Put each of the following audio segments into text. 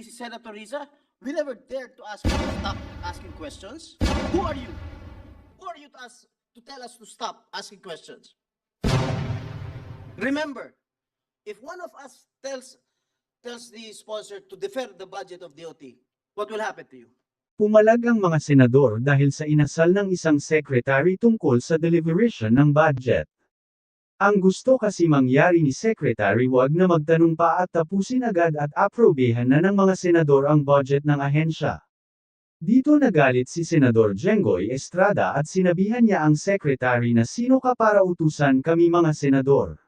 si Senator Riza, we never dared to ask you to stop asking questions. Who are you? Who are you to tell us to stop asking questions? Remember, if one of us tells the sponsor to defer the budget of DOT, what will happen to you? Pumalag ang mga senador dahil sa inasal ng isang secretary tungkol sa deliberation ng budget. Ang gusto kasi mangyari ni Secretary wag na magtanong pa at tapusin agad at aprobehan na ng mga senador ang budget ng ahensya. Dito nagalit si Senador Jinggoyy Estrada at sinabihan niya ang Secretary na sino ka para utusan kami mga senador.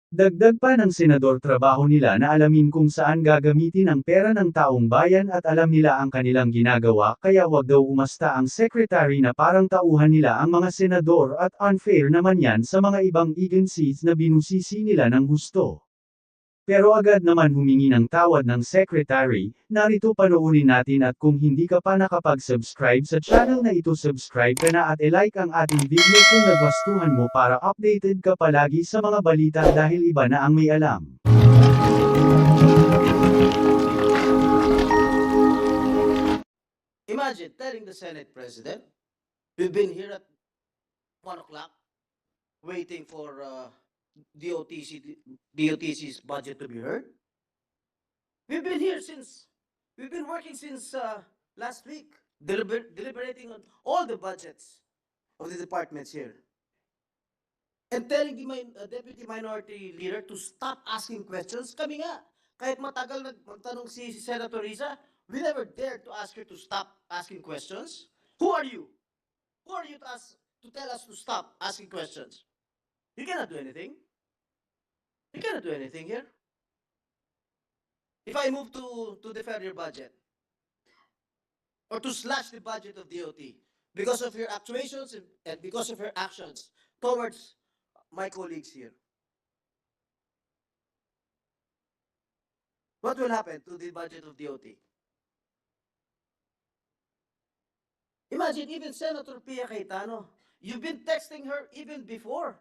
Dagdag pa ng senador trabaho nila na alamin kung saan gagamitin ang pera ng taong bayan at alam nila ang kanilang ginagawa kaya wag daw umasta ang secretary na parang tauhan nila ang mga senador at unfair naman yan sa mga ibang agencies na binusisi nila ng husto. Pero agad naman humingi ng tawad ng secretary, narito panoorin natin at kung hindi ka pa nakapag-subscribe sa channel na ito subscribe ka na at i-like ang ating video kung nagustuhan mo para updated ka palagi sa mga balita dahil iba na ang may alam. Imagine telling the Senate President, we've been here at 1 o'clock waiting for DOTC's budget to be heard. We've been working since last week, deliberating on all the budgets of the departments here. And telling the Deputy Minority Leader to stop asking questions. Kami nga, kahit matagal magtanong si Senator Riza, we never dared to ask her to stop asking questions. Who are you? Who are you to tell us to stop asking questions? You cannot do anything. You cannot do anything here. If I move to defer your budget, or to slash the budget of DOT, because of your actuations and because of your actions towards my colleagues here, what will happen to the budget of DOT? Imagine even Senator Pia Cayetano, you've been texting her even before.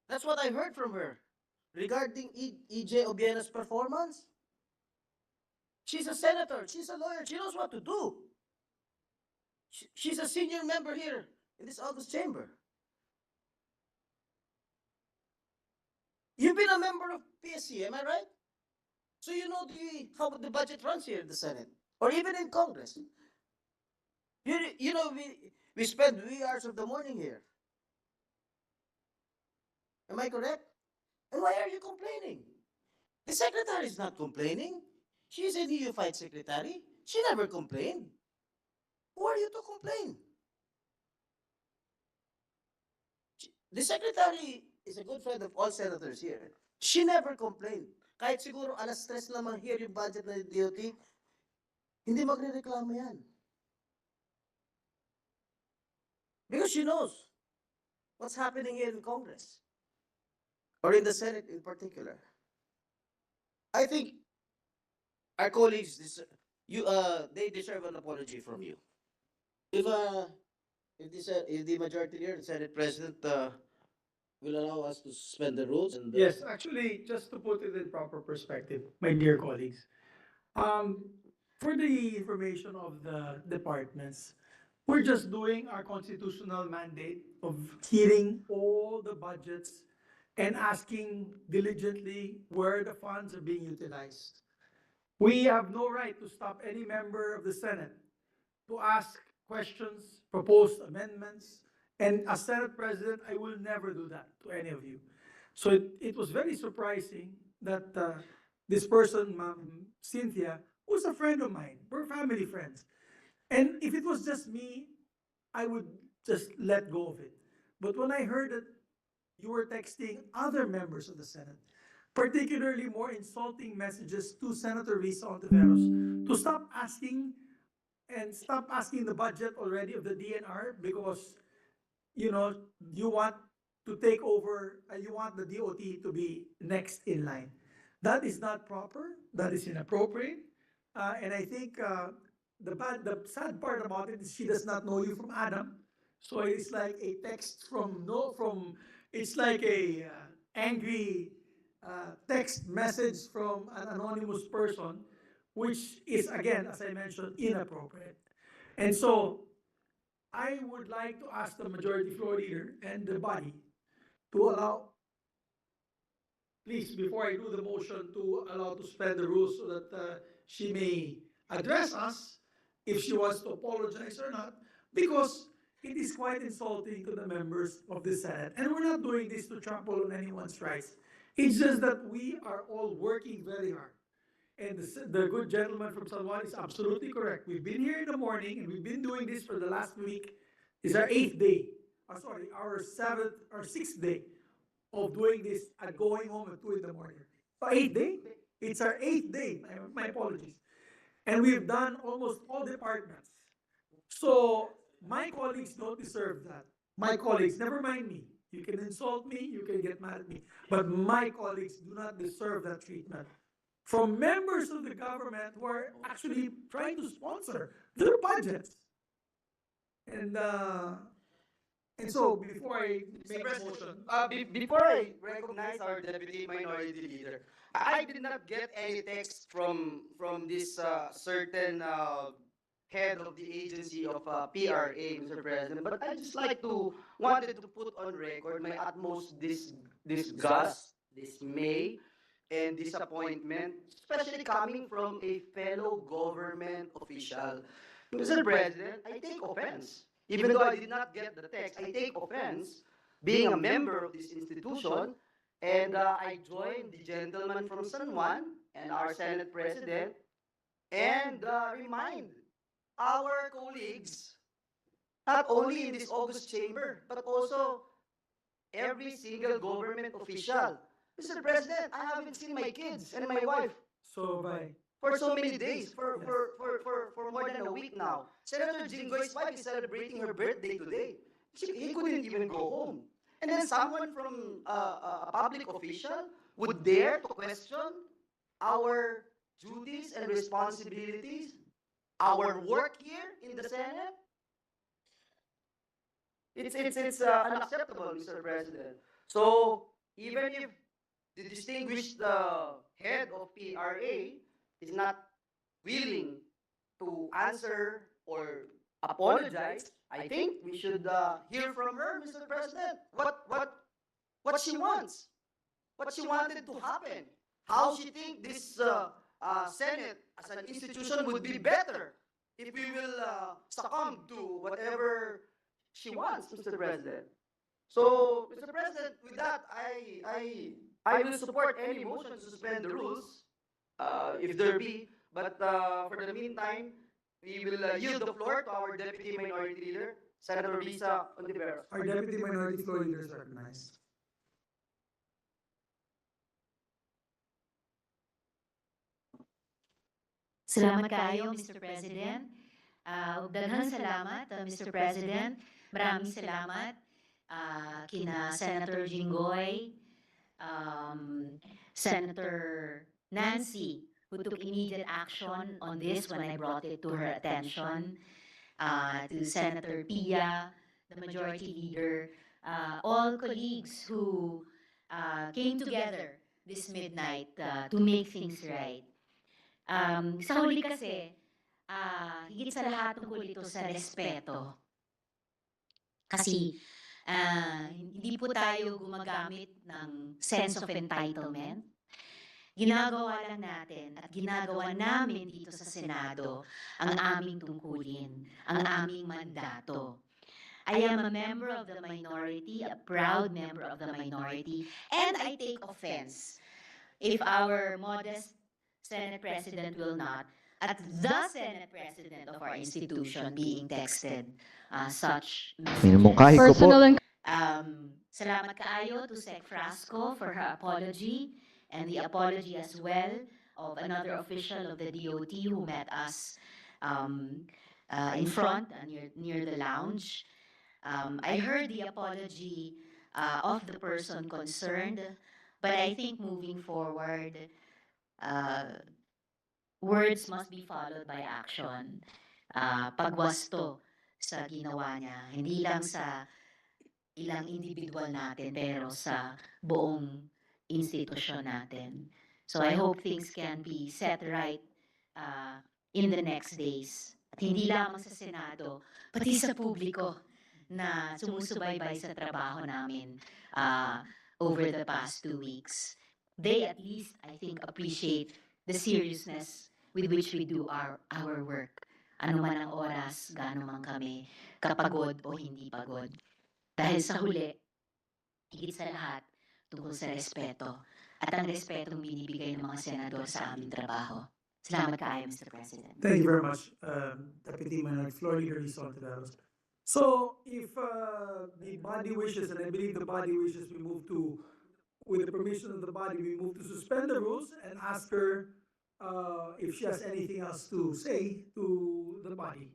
That's what I heard from her regarding EJ Obiena's performance. She's a senator, she's a lawyer, she knows what to do. She's a senior member here in this August chamber. You've been a member of PSC, am I right? So you know how the budget runs here in the Senate, or even in Congress. You know, we spend wee hours of the morning here. Am I correct? And why are you complaining? The secretary is not complaining. She's a neophyte secretary. She never complained. Who are you to complain? The secretary is a good friend of all senators here. She never complained. Kahit siguro alas 3 naman here yung budget ng DOT, hindi magre-reklamo yan. Because she knows what's happening here in Congress. Or in the Senate in particular. I think our colleagues, they deserve an apology from you. If the majority leader, the Senate President, will allow us to suspend the rules. And, Yes, actually, just to put it in proper perspective, my dear colleagues, for the information of the departments, we're just doing our constitutional mandate of hearing all the budgets and asking diligently where the funds are being utilized. We have no right to stop any member of the Senate to ask questions, propose amendments, and as Senate President, I will never do that to any of you. So it was very surprising that this person, Ma'am Cynthia, was a friend of mine. We're family friends. And if it was just me, I would just let go of it. But when I heard that you were texting other members of the Senate, particularly more insulting messages to Senator Risa Ontiveros, to stop asking the budget already of the DNR because, you know, you want to take over, you want the DOT to be next in line. That is not proper, that is inappropriate, and I think the sad part about it is she does not know you from Adam. So it's like a text it's like a angry text message from an anonymous person which is, again, as I mentioned, inappropriate. And so I would like to ask the majority floor leader and the body to allow, please, before I do the motion to allow to suspend the rules so that she may address us if she wants to apologize or not, because it is quite insulting to the members of the Senate. And we're not doing this to trample on anyone's rights. It's just that we are all working very hard. And the good gentleman from San Juan is absolutely correct. We've been here in the morning and we've been doing this for the last week. It's our 8th day. Sorry, our 7th or 6th day of doing this and going home at 2 in the morning. So 8th day? It's our 8th day. My apologies. And we've done almost all departments. So my colleagues don't deserve that. My colleagues, never mind me. You can insult me, you can get mad at me. But my colleagues do not deserve that treatment from members of the government who are actually trying to sponsor their budgets. And so before I make a motion, Before I recognize our deputy minority leader, I did not get any text from this certain head of the agency of PRA, Mr. President. But I just like to wanted to put on record my utmost disgust, dismay, and disappointment, especially coming from a fellow government official. Mr. President, I take offense. Even though I did not get the text, I take offense being a member of this institution, and I joined the gentleman from San Juan and our Senate President and remind our colleagues, not only in this August chamber, but also every single government official. Mr. President, I haven't seen my kids and my wife so by for so many days, for more than a week now. Senator Jinggoyy's wife is celebrating her birthday today. He couldn't even go home. And then someone from a public official would dare to question our duties and responsibilities, our work here in the Senate. It's unacceptable, Mr. President. So even if the distinguished head of PRA is not willing to answer or apologize, I think we should hear from her, Mr. President. What she wants, what she wanted to happen, how she think this Senate as an institution would be better if we will succumb to whatever she wants, Mr. President. So, Mr. President, with that, I will support any motion to suspend the rules, if there be. But for the meantime, we will yield the floor to our Deputy Minority Leader, Senator Lisa Ontiveros. our deputy minority floor leader is recognized. Salamat kayo, Mr. President. Daghang salamat, Mr. President. Maraming salamat kina Senator Jinggoyy, Senator Nancy, who took immediate action on this when I brought it to her attention, to Senator Pia, the Majority Leader, all colleagues who came together this midnight to make things right. Sa huli kasi, higit sa lahat tungkol ito sa respeto. Kasi hindi po tayo gumagamit ng sense of entitlement. Ginagawa lang natin at ginagawa namin dito sa Senado ang aming tungkulin, ang aming mandato. I am a member of the minority, a proud member of the minority, and I take offense if our modest Senate President will not, at the Senate President of our institution being texted such Minumungkahi ko po. Salamat kaayo to Sec Frasco for her apology and the apology as well of another official of the DOT who met us in front near the lounge. I heard the apology of the person concerned, but I think moving forward, words must be followed by action. Pagwasto sa ginawa niya, hindi lang sa ilang individual natin, pero sa buong institusyon natin. So I hope things can be set right uh, in the next days. At hindi lamang sa Senado, pati sa publiko na sumusubaybay sa trabaho namin uh, over the past 2 weeks. They at least, I think, appreciate the seriousness with which we do our work. Ano man ang oras, gaano man kami, kapagod o hindi pagod. Dahil sa huli, higit sa lahat, tungkol sa respeto. At ang respetong binibigay ng mga senador sa aming trabaho. Salamat kaayo, Mr. President. Thank you very much, Deputy Minority Floor Leader Lisa Ontiveros. So if the body wishes, and I believe the body wishes, we move to, with the permission of the body, we move to suspend the rules and ask her if she has anything else to say to the body.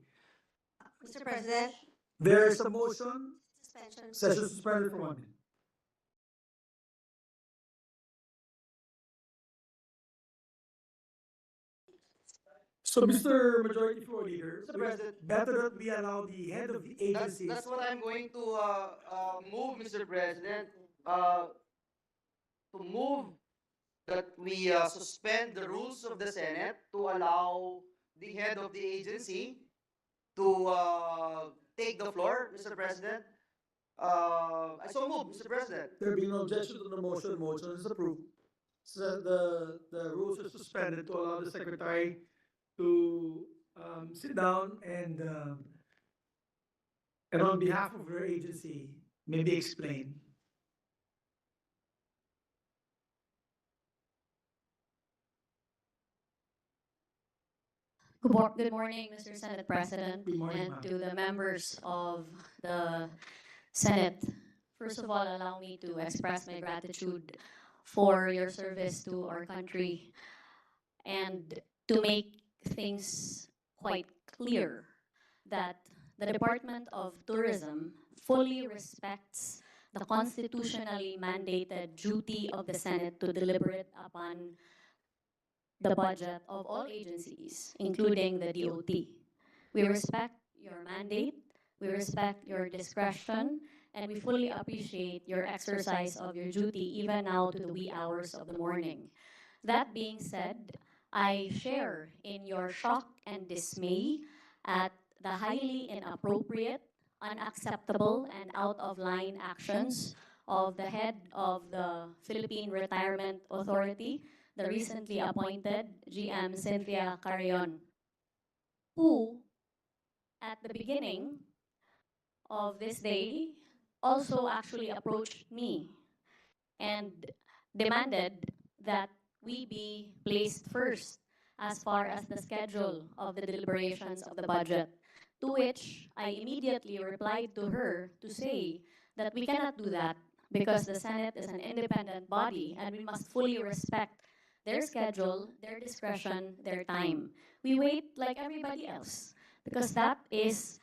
Mr. President, There's a motion, suspension. session suspended for 1 minute. So, Mr. Majority Floor Leader, Mr. President. better that we allow the head of the agencies. That's what I'm going to move, Mr. President, to move that we suspend the rules of the Senate to allow the head of the agency to take the floor, Mr. President. I so move, Mr. President. There being no objection to the motion, motion is approved. So the rules are suspended to allow the secretary to sit down and on behalf of her agency, maybe explain. Good morning, Mr. Senate President, Good morning, and ma'am. to the members of the Senate. First of all, allow me to express my gratitude for your service to our country and to make things quite clear that the Department of Tourism fully respects the constitutionally mandated duty of the Senate to deliberate upon the budget of all agencies, including the DOT. We respect your mandate, we respect your discretion, and we fully appreciate your exercise of your duty even now to the wee hours of the morning. That being said, I share in your shock and dismay at the highly inappropriate, unacceptable, and out of line actions of the head of the Philippine Retirement Authority, the recently appointed GM Cynthia Carrion, who at the beginning of this day also actually approached me and demanded that we be placed first as far as the schedule of the deliberations of the budget, to which I immediately replied to her to say that we cannot do that because the Senate is an independent body and we must fully respect their schedule, their discretion, their time. We wait like everybody else because that is,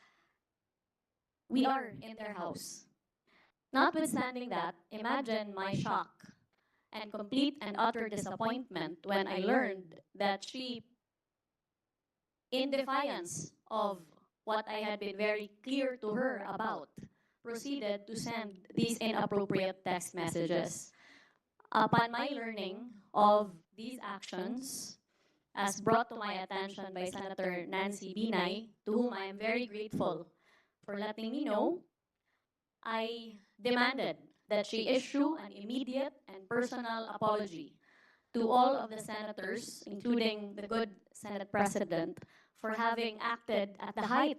we are in their house. Notwithstanding that, imagine my shock and complete and utter disappointment when I learned that she, in defiance of what I had been very clear to her about, proceeded to send these inappropriate text messages. Upon my learning of these actions, as brought to my attention by Senator Nancy Binay, to whom I am very grateful for letting me know, I demanded that she issue an immediate and personal apology to all of the senators, including the good Senate President, for having acted at the height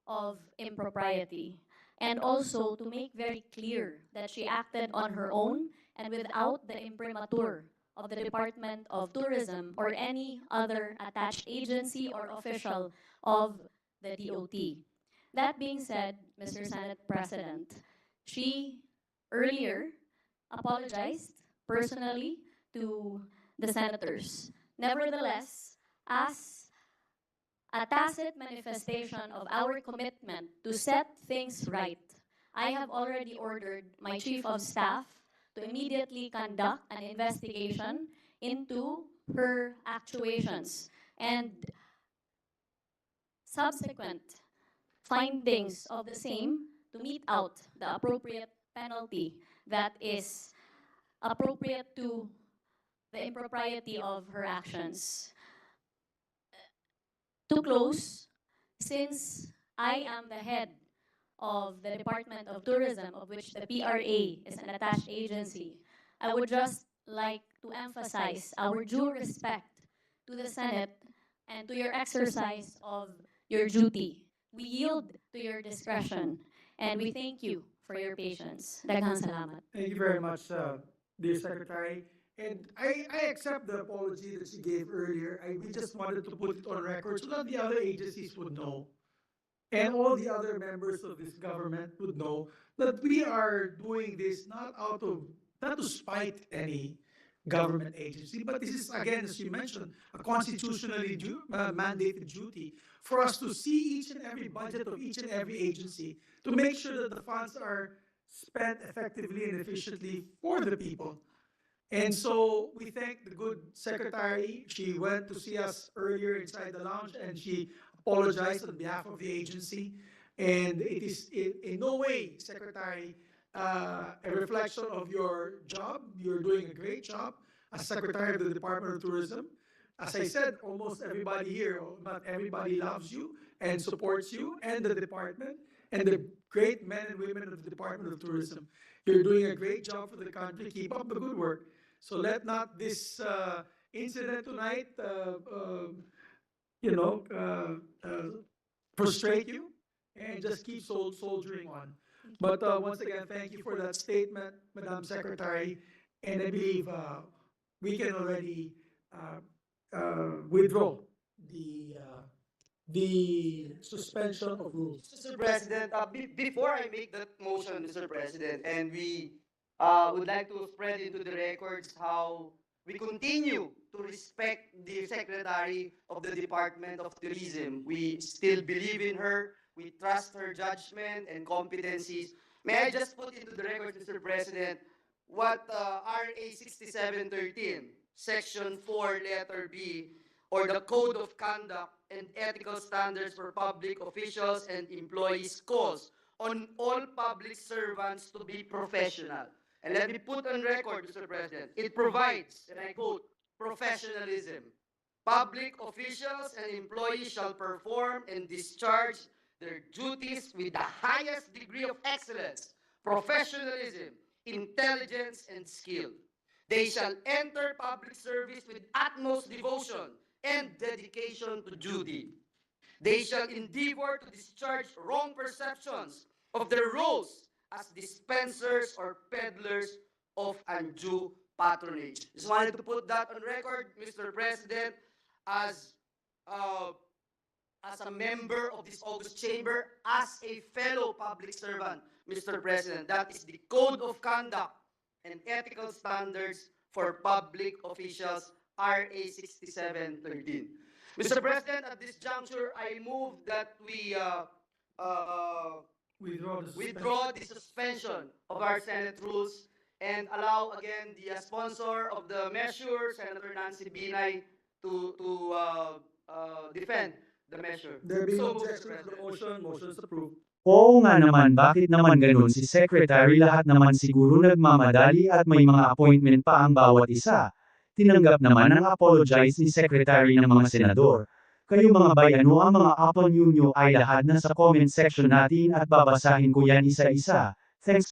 of impropriety, and also to make very clear that she acted on her own and without the imprimatur of the Department of Tourism or any other attached agency or official of the DOT. That being said, Mr. Senate President, she earlier apologized personally to the senators. Nevertheless, as a tacit manifestation of our commitment to set things right, I have already ordered my Chief of Staff to immediately conduct an investigation into her actuations and subsequent findings of the same to mete out the appropriate penalty that is appropriate to the impropriety of her actions. to close, since I am the head of the Department of Tourism, of which the PRA is an attached agency, I would just like to emphasize our due respect to the Senate and to your exercise of your duty. We yield to your discretion, and we thank you for your patience. Daghang salamat. Thank you very much, dear Secretary. And I accept the apology that she gave earlier. We just wanted to put it on record so that the other agencies would know, and all the other members of this government would know that we are doing this not to spite any government agency, but this is, again, as you mentioned, a constitutionally mandated duty for us to see each and every budget of each and every agency to make sure that the funds are spent effectively and efficiently for the people. And so we thank the good secretary. She went to see us earlier inside the lounge and she apologized on behalf of the agency. And it is in no way, Secretary, a reflection of your job. You're doing a great job as Secretary of the Department of Tourism. As I said, almost everybody here, not everybody, loves you and supports you and the department and the great men and women of the Department of Tourism. You're doing a great job for the country. Keep up the good work. So let not this incident tonight, frustrate you, and just keep soldiering on. But once again, thank you for that statement, Madam Secretary. And I believe we can already withdraw the suspension of rules. Mr. President, before I make that motion, Mr. President, and we would like to spread into the records how we continue to respect the Secretary of the Department of Tourism. We still believe in her. We trust her judgment and competencies. May I just put into the record, Mr. President, what RA 6713, Section 4, Letter B, or the Code of Conduct and Ethical Standards for Public Officials and Employees calls on all public servants to be professional. And let me put on record, Mr. President, it provides, and I quote, professionalism. Public officials and employees shall perform and discharge their duties with the highest degree of excellence, professionalism, intelligence, and skill. They shall enter public service with utmost devotion and dedication to duty. They shall endeavor to discharge wrong perceptions of their roles as dispensers or peddlers of undue patronage. Just wanted to put that on record, Mr. President, as a member of this August Chamber, as a fellow public servant, Mr. President. That is the Code of Conduct and Ethical Standards for Public Officials, RA 6713. Mr. President, at this juncture, I move that we withdraw the suspension of our Senate rules and allow again the sponsor of the measure, Senator Nancy Binay, to defend the measure. There being So no moved, Mr. objection to the President. motion is approved. Oo nga naman, bakit naman ganun si Secretary? Lahat naman siguro nagmamadali at may mga appointment pa ang bawat isa. Tinanggap naman ang apologize ni Secretary ng mga senador. Kayo mga bayano, ang mga opinion nyo ay lahat na sa comment section natin at babasahin ko yan isa-isa. Thanks.